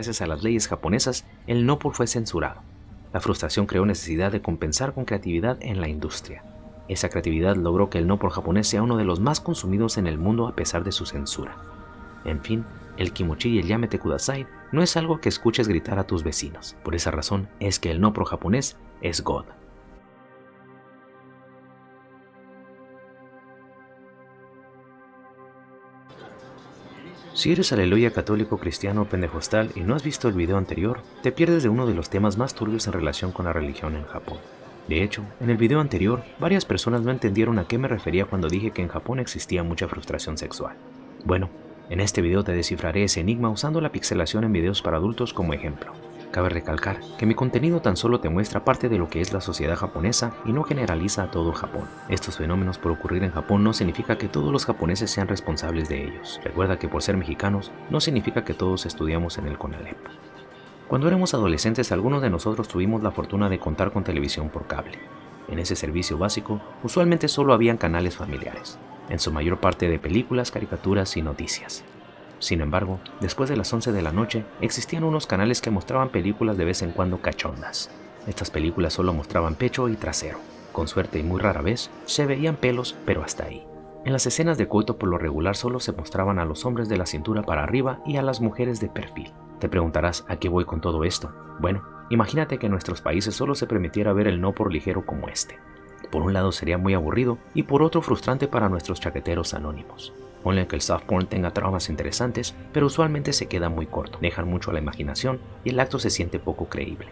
gracias a las leyes japonesas, el no fue censurado. La frustración creó necesidad de compensar con creatividad en la industria. Esa creatividad logró que el no japonés sea uno de los más consumidos en el mundo a pesar de su censura. En fin, el kimochi y el yamete kudasai no es algo que escuches gritar a tus vecinos. Por esa razón es que el no japonés es God. Si eres aleluya católico cristiano pentecostal y no has visto el video anterior, te pierdes de uno de los temas más turbios en relación con la religión en Japón. De hecho, en el video anterior, varias personas no entendieron a qué me refería cuando dije que en Japón existía mucha frustración sexual. Bueno, en este video te descifraré ese enigma usando la pixelación en videos para adultos como ejemplo. Cabe recalcar que mi contenido tan solo te muestra parte de lo que es la sociedad japonesa y no generaliza a todo Japón. Estos fenómenos por ocurrir en Japón no significa que todos los japoneses sean responsables de ellos. Recuerda que por ser mexicanos no significa que todos estudiamos en el CONALEP. Cuando éramos adolescentes, algunos de nosotros tuvimos la fortuna de contar con televisión por cable. En ese servicio básico, usualmente solo habían canales familiares, en su mayor parte de películas, caricaturas y noticias. Sin embargo, después de las 11 de la noche, existían unos canales que mostraban películas de vez en cuando cachondas. Estas películas solo mostraban pecho y trasero. Con suerte y muy rara vez, se veían pelos, pero hasta ahí. En las escenas de coito por lo regular solo se mostraban a los hombres de la cintura para arriba y a las mujeres de perfil. Te preguntarás, ¿a qué voy con todo esto? Bueno, imagínate que en nuestros países solo se permitiera ver el no por ligero como este. Por un lado sería muy aburrido y por otro frustrante para nuestros chaqueteros anónimos. Ponle que el soft porn tenga tramas interesantes, pero usualmente se queda muy corto, dejan mucho a la imaginación y el acto se siente poco creíble.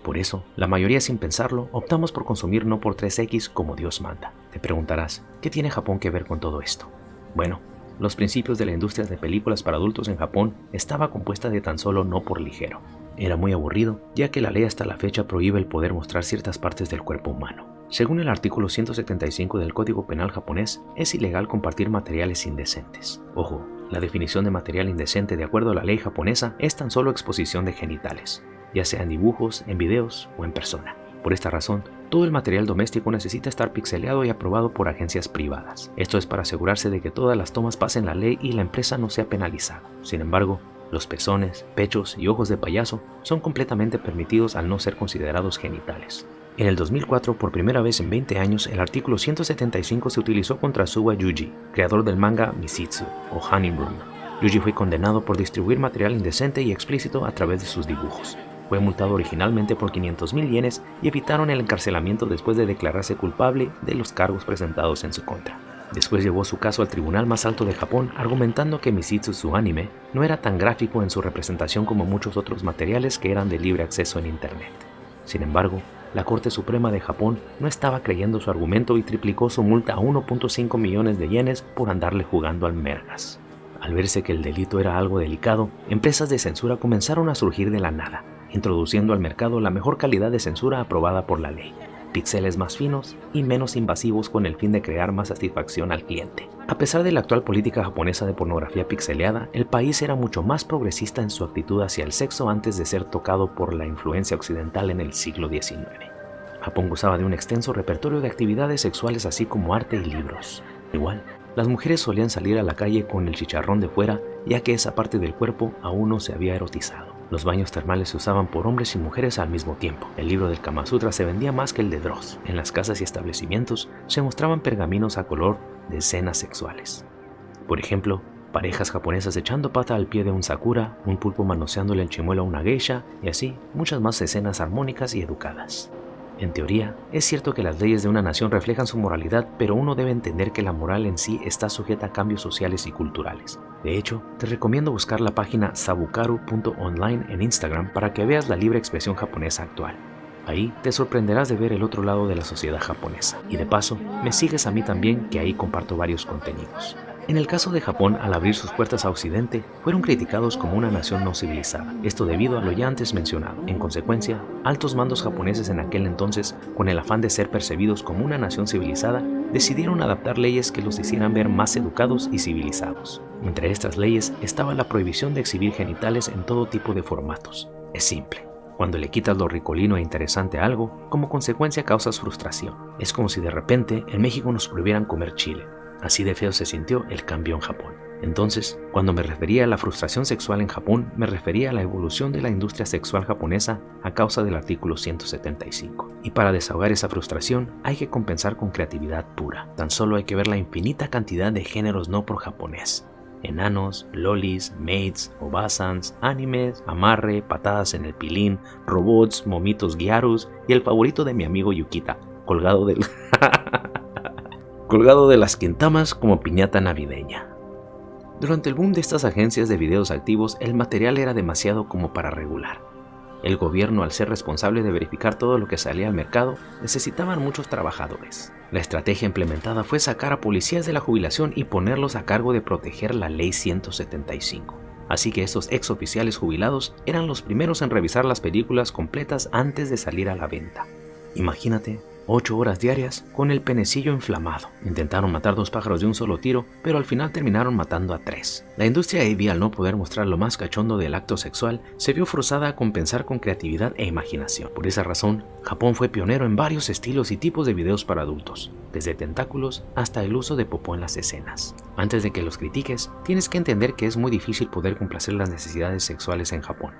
Por eso, la mayoría sin pensarlo, optamos por consumir no por 3X como Dios manda. Te preguntarás, ¿qué tiene Japón que ver con todo esto? Bueno, los principios de la industria de películas para adultos en Japón estaba compuesta de tan solo no por ligero. Era muy aburrido, ya que la ley hasta la fecha prohíbe el poder mostrar ciertas partes del cuerpo humano. Según el artículo 175 del Código Penal japonés, es ilegal compartir materiales indecentes. Ojo, la definición de material indecente de acuerdo a la ley japonesa es tan solo exposición de genitales, ya sea en dibujos, en videos o en persona. Por esta razón, todo el material doméstico necesita estar pixeleado y aprobado por agencias privadas. Esto es para asegurarse de que todas las tomas pasen la ley y la empresa no sea penalizada. Sin embargo, los pezones, pechos y ojos de payaso son completamente permitidos al no ser considerados genitales. En el 2004, por primera vez en 20 años, el artículo 175 se utilizó contra Suwa Yuji, creador del manga Mishitsu o Honeymoon. Yuji fue condenado por distribuir material indecente y explícito a través de sus dibujos. Fue multado originalmente por 500.000 yenes y evitaron el encarcelamiento después de declararse culpable de los cargos presentados en su contra. Después llevó su caso al tribunal más alto de Japón, argumentando que Mishitsu, su anime, no era tan gráfico en su representación como muchos otros materiales que eran de libre acceso en internet. Sin embargo, la Corte Suprema de Japón no estaba creyendo su argumento y triplicó su multa a 1.5 millones de yenes por andarle jugando al mergas. Al verse que el delito era algo delicado, empresas de censura comenzaron a surgir de la nada, introduciendo al mercado la mejor calidad de censura aprobada por la ley, píxeles más finos y menos invasivos con el fin de crear más satisfacción al cliente. A pesar de la actual política japonesa de pornografía pixeleada, el país era mucho más progresista en su actitud hacia el sexo antes de ser tocado por la influencia occidental en el siglo XIX. Japón gozaba de un extenso repertorio de actividades sexuales así como arte y libros. Igual, las mujeres solían salir a la calle con el chicharrón de fuera, ya que esa parte del cuerpo aún no se había erotizado. Los baños termales se usaban por hombres y mujeres al mismo tiempo. El libro del Kama Sutra se vendía más que el de Dross. En las casas y establecimientos se mostraban pergaminos a color de escenas sexuales. Por ejemplo, parejas japonesas echando pata al pie de un sakura, un pulpo manoseándole el chimuelo a una geisha y así muchas más escenas armónicas y educadas. En teoría, es cierto que las leyes de una nación reflejan su moralidad, pero uno debe entender que la moral en sí está sujeta a cambios sociales y culturales. De hecho, te recomiendo buscar la página sabukaru.online en Instagram para que veas la libre expresión japonesa actual. Ahí te sorprenderás de ver el otro lado de la sociedad japonesa. Y de paso, me sigues a mí también, que ahí comparto varios contenidos. En el caso de Japón, al abrir sus puertas a Occidente, fueron criticados como una nación no civilizada. Esto debido a lo ya antes mencionado. En consecuencia, altos mandos japoneses en aquel entonces, con el afán de ser percibidos como una nación civilizada, decidieron adaptar leyes que los hicieran ver más educados y civilizados. Entre estas leyes estaba la prohibición de exhibir genitales en todo tipo de formatos. Es simple. Cuando le quitas lo ricolino e interesante a algo, como consecuencia causas frustración. Es como si de repente en México nos prohibieran comer chile. Así de feo se sintió el cambio en Japón. Entonces, cuando me refería a la frustración sexual en Japón, me refería a la evolución de la industria sexual japonesa a causa del artículo 175. Y para desahogar esa frustración hay que compensar con creatividad pura. Tan solo hay que ver la infinita cantidad de géneros no por japonés. Enanos, lolis, maids, obasans, animes, amarre, patadas en el pilín, robots, momitos gyarus y el favorito de mi amigo Yukita, colgado de las quintamas como piñata navideña. Durante el boom de estas agencias de videos activos, el material era demasiado como para regular. El gobierno, al ser responsable de verificar todo lo que salía al mercado, necesitaban muchos trabajadores. La estrategia implementada fue sacar a policías de la jubilación y ponerlos a cargo de proteger la Ley 175. Así que estos exoficiales jubilados eran los primeros en revisar las películas completas antes de salir a la venta. Imagínate, 8 horas diarias con el penecillo inflamado. Intentaron matar 2 pájaros de un solo tiro, pero al final terminaron matando a 3. La industria AV, al no poder mostrar lo más cachondo del acto sexual, se vio forzada a compensar con creatividad e imaginación. Por esa razón, Japón fue pionero en varios estilos y tipos de videos para adultos, desde tentáculos hasta el uso de popó en las escenas. Antes de que los critiques, tienes que entender que es muy difícil poder complacer las necesidades sexuales en Japón,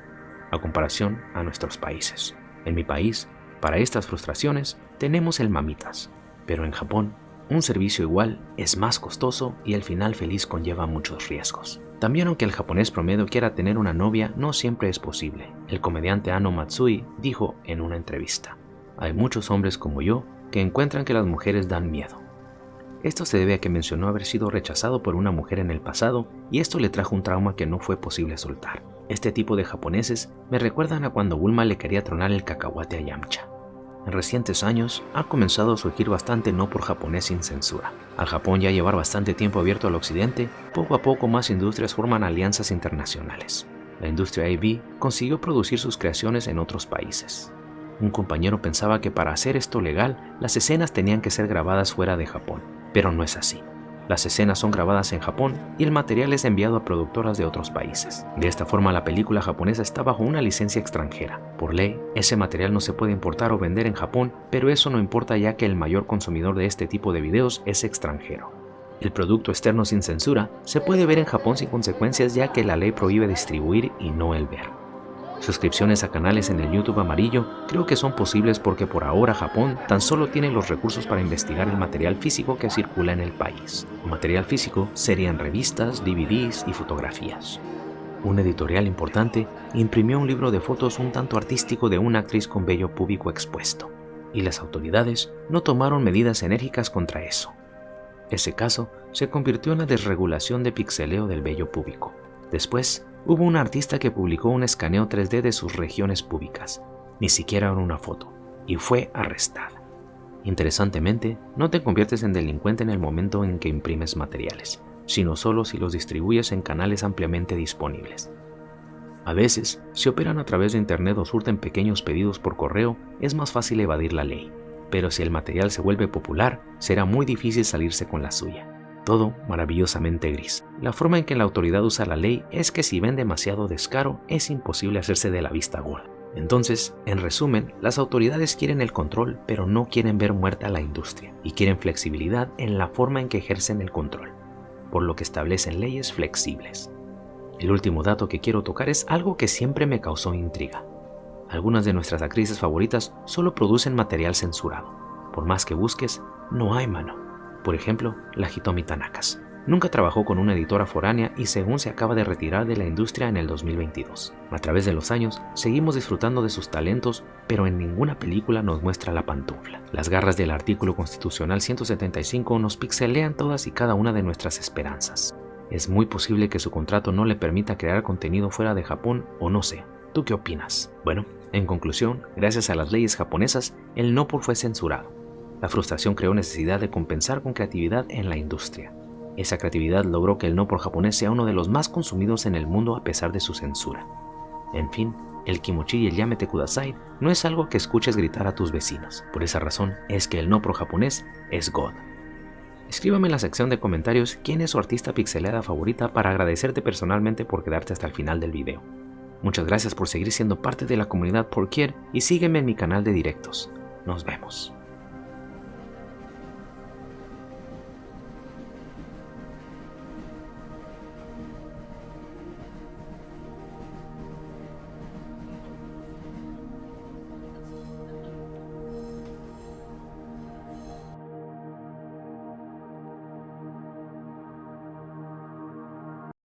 a comparación a nuestros países. En mi país, para estas frustraciones, tenemos el Mamitas, pero en Japón, un servicio igual es más costoso y el final feliz conlleva muchos riesgos. También aunque el japonés promedio quiera tener una novia, no siempre es posible. El comediante Ano Matsui dijo en una entrevista: hay muchos hombres como yo que encuentran que las mujeres dan miedo. Esto se debe a que mencionó haber sido rechazado por una mujer en el pasado y esto le trajo un trauma que no fue posible soltar. Este tipo de japoneses me recuerdan a cuando Bulma le quería tronar el cacahuate a Yamcha. En recientes años ha comenzado a surgir bastante no por japonés sin censura. Al Japón ya llevar bastante tiempo abierto al occidente, poco a poco más industrias forman alianzas internacionales. La industria AV consiguió producir sus creaciones en otros países. Un compañero pensaba que para hacer esto legal, las escenas tenían que ser grabadas fuera de Japón, pero no es así. Las escenas son grabadas en Japón y el material es enviado a productoras de otros países. De esta forma, la película japonesa está bajo una licencia extranjera. Por ley, ese material no se puede importar o vender en Japón, pero eso no importa ya que el mayor consumidor de este tipo de videos es extranjero. El producto externo sin censura se puede ver en Japón sin consecuencias ya que la ley prohíbe distribuir y no el ver. Suscripciones a canales en el YouTube amarillo creo que son posibles porque por ahora Japón tan solo tiene los recursos para investigar el material físico que circula en el país. El material físico serían revistas, DVDs y fotografías. Un editorial importante imprimió un libro de fotos un tanto artístico de una actriz con vello púbico expuesto, y las autoridades no tomaron medidas enérgicas contra eso. Ese caso se convirtió en la desregulación de pixeleo del vello púbico. Después, hubo un artista que publicó un escaneo 3D de sus regiones púbicas, ni siquiera era una foto, y fue arrestada. Interesantemente, no te conviertes en delincuente en el momento en que imprimes materiales, sino solo si los distribuyes en canales ampliamente disponibles. A veces, si operan a través de internet o surten pequeños pedidos por correo, es más fácil evadir la ley, pero si el material se vuelve popular, será muy difícil salirse con la suya. Todo maravillosamente gris. La forma en que la autoridad usa la ley es que si ven demasiado descaro, es imposible hacerse de la vista gorda. Entonces, en resumen, las autoridades quieren el control, pero no quieren ver muerta a la industria, y quieren flexibilidad en la forma en que ejercen el control, por lo que establecen leyes flexibles. El último dato que quiero tocar es algo que siempre me causó intriga. Algunas de nuestras actrices favoritas solo producen material censurado. Por más que busques, no hay mano. Por ejemplo, la Hitomi Tanakas. Nunca trabajó con una editora foránea y según se acaba de retirar de la industria en el 2022. A través de los años, seguimos disfrutando de sus talentos, pero en ninguna película nos muestra la pantufla. Las garras del artículo constitucional 175 nos pixelean todas y cada una de nuestras esperanzas. Es muy posible que su contrato no le permita crear contenido fuera de Japón o no sé. ¿Tú qué opinas? Bueno, en conclusión, gracias a las leyes japonesas, el no-por fue censurado. La frustración creó necesidad de compensar con creatividad en la industria. Esa creatividad logró que el no-por japonés sea uno de los más consumidos en el mundo a pesar de su censura. En fin, el kimochi y el yamete kudasai no es algo que escuches gritar a tus vecinos. Por esa razón es que el no-por japonés es God. Escríbame en la sección de comentarios quién es su artista pixelada favorita para agradecerte personalmente por quedarte hasta el final del video. Muchas gracias por seguir siendo parte de la comunidad Porquier y sígueme en mi canal de directos. Nos vemos.